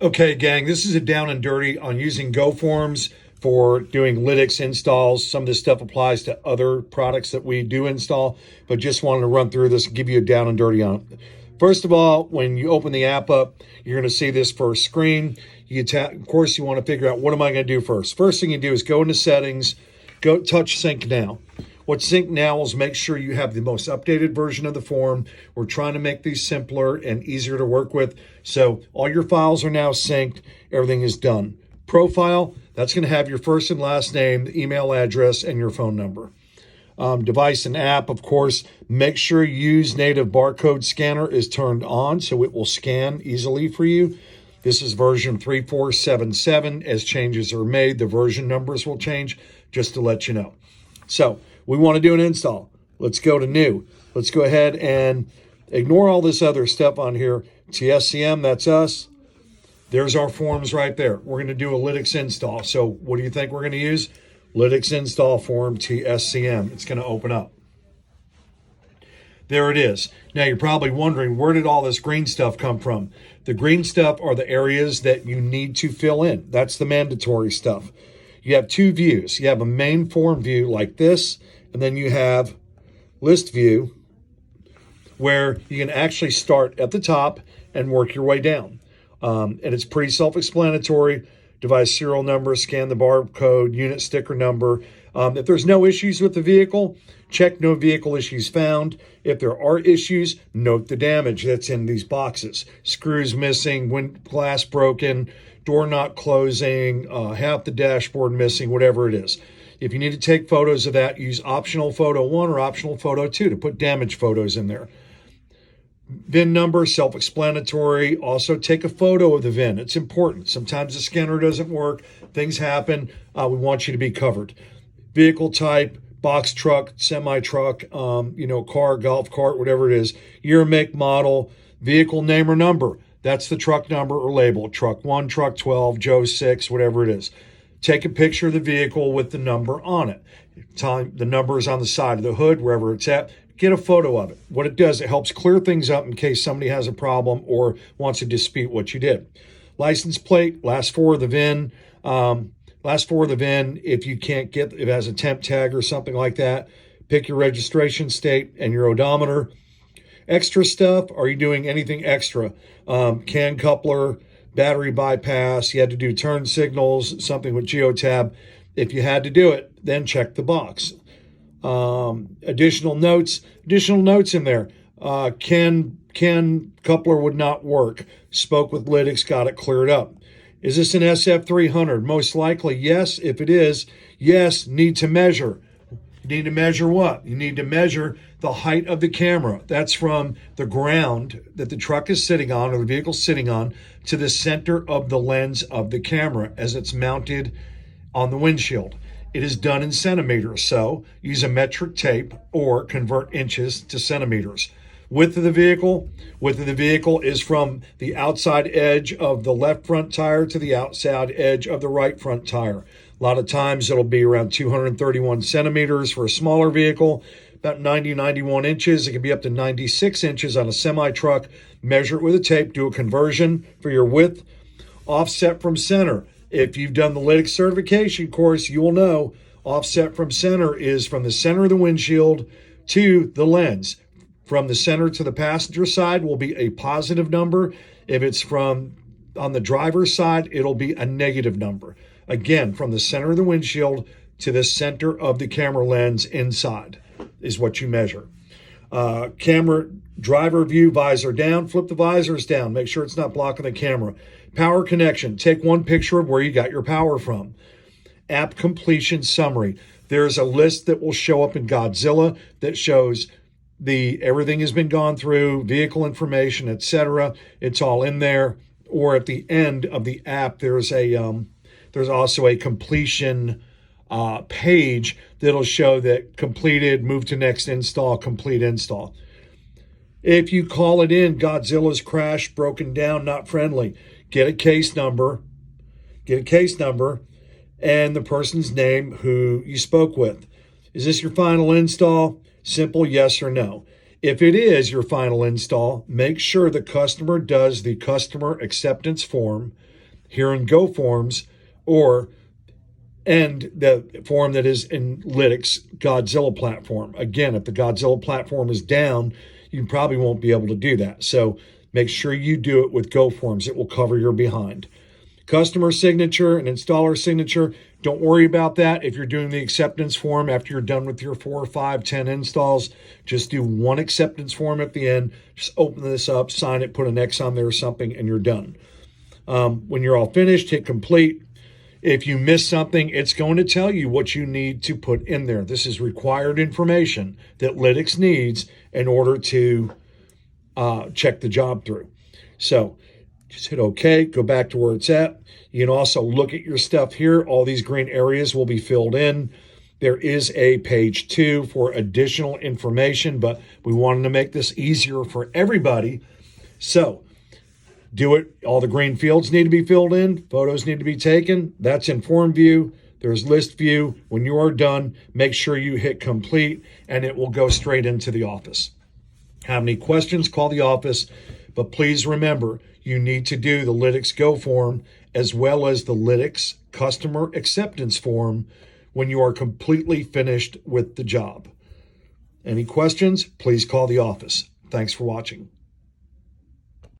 Okay, gang, this is a down and dirty on using Go Formz for doing lytx installs. Some of this stuff applies to other products that we do install, but just wanted to run through this and give you a down and dirty on it. First of all, when you open the app up, you're going to see this first screen. Of course, you want to figure out, what am I going to do first? First thing you do is go into settings, go touch sync now. What sync now is make sure you have the most updated version of the form. We're trying to make these simpler and easier to work with. So all your files are now synced. Everything is done. Profile, that's going to have your first and last name, the email address, and your phone number. Device and app, of course, make sure use native barcode scanner is turned on so it will scan easily for you. This is version 3477. As changes are made, the version numbers will change, just to let you know. So we want to do an install. Let's go to new. Let's go ahead and ignore all this other stuff on here. TSCM, that's us. There's our forms right there. We're going to do a lytx install. So what do you think we're going to use? lytx install form TSCM. It's going to open up. There it is. Now you're probably wondering, where did all this green stuff come from? The green stuff are the areas that you need to fill in. That's the mandatory stuff. You have two views. You have a main form view like this, and then you have list view where you can actually start at the top and work your way down. And it's pretty self-explanatory. Device serial number, scan the barcode, unit sticker number. If there's no issues with the vehicle, check no vehicle issues found. If there are issues, note the damage that's in these boxes. Screws missing, wind glass broken, door not closing, half the dashboard missing, whatever it is. If you need to take photos of that, use optional photo 1 or optional photo 2 to put damage photos in there. VIN number, self-explanatory. Also take a photo of the VIN. It's important. Sometimes the scanner doesn't work. Things happen. We want you to be covered. Vehicle type, box truck, semi-truck, car, golf cart, whatever it is. Year, make, model, vehicle name or number. That's the truck number or label. Truck 1, truck 12, Joe 6, whatever it is. Take a picture of the vehicle with the number on it. The number is on the side of the hood, wherever it's at. Get a photo of it. What it does, it helps clear things up in case somebody has a problem or wants to dispute what you did. License plate, last four of the VIN. If you can't get, if it has a temp tag or something like that, pick your registration state and your odometer. Extra stuff, are you doing anything extra? Can coupler, battery bypass, you had to do turn signals, something with geotab. If you had to do it, then check the box. Additional notes in there. Can coupler would not work. Spoke with lytx, got it cleared up. Is this an SF300? Most likely, yes. If it is, yes, need to measure. You need to measure what? You need to measure the height of the camera. That's from the ground that the truck is sitting on or the vehicle is sitting on to the center of the lens of the camera as it's mounted on the windshield. It is done in centimeters, so use a metric tape or convert inches to centimeters. Width of the vehicle is from the outside edge of the left front tire to the outside edge of the right front tire. A lot of times it'll be around 231 centimeters for a smaller vehicle, about 91 inches. It can be up to 96 inches on a semi-truck. Measure it with a tape, do a conversion for your width. Offset from center. If you've done the lytx certification course, you will know offset from center is from the center of the windshield to the lens. From the center to the passenger side will be a positive number. If it's from on the driver's side, it'll be a negative number. Again, from the center of the windshield to the center of the camera lens inside is what you measure. Camera driver view, visor down, flip the visors down. Make sure it's not blocking the camera. Power connection. Take one picture of where you got your power from. App completion summary. There's a list that will show up in Godzilla that shows everything has been gone through, vehicle information, etc. It's all in there. Or at the end of the app, there's also a completion page that'll show that completed, move to next install, complete install. If you call it in, Godzilla's crashed, broken down, not friendly. Get a case number and the person's name who you spoke with. Is this your final install? Simple yes or no. If it is your final install, make sure the customer does the customer acceptance form here in Go Formz, and the form that is in lytx Godzilla platform. Again, if the Godzilla platform is down, you probably won't be able to do that. So make sure you do it with Go Formz. It will cover your behind. Customer signature and installer signature, don't worry about that. If you're doing the acceptance form after you're done with your 4, 5, 10 installs, just do one acceptance form at the end. Just open this up, sign it, put an X on there or something, and you're done. When you're all finished, hit complete. If you miss something, it's going to tell you what you need to put in there. This is required information that lytx needs in order to check the job through. So just hit OK, go back to where it's at. You can also look at your stuff here. All these green areas will be filled in. There is a page 2 for additional information, but we wanted to make this easier for everybody. So do it. All the green fields need to be filled in. Photos need to be taken. That's in form view. There's list view. When you are done, make sure you hit complete and it will go straight into the office. Have any questions, call the office. But please remember, you need to do the lytx Go form as well as the lytx customer acceptance form when you are completely finished with the job. Any questions, please call the office. Thanks for watching.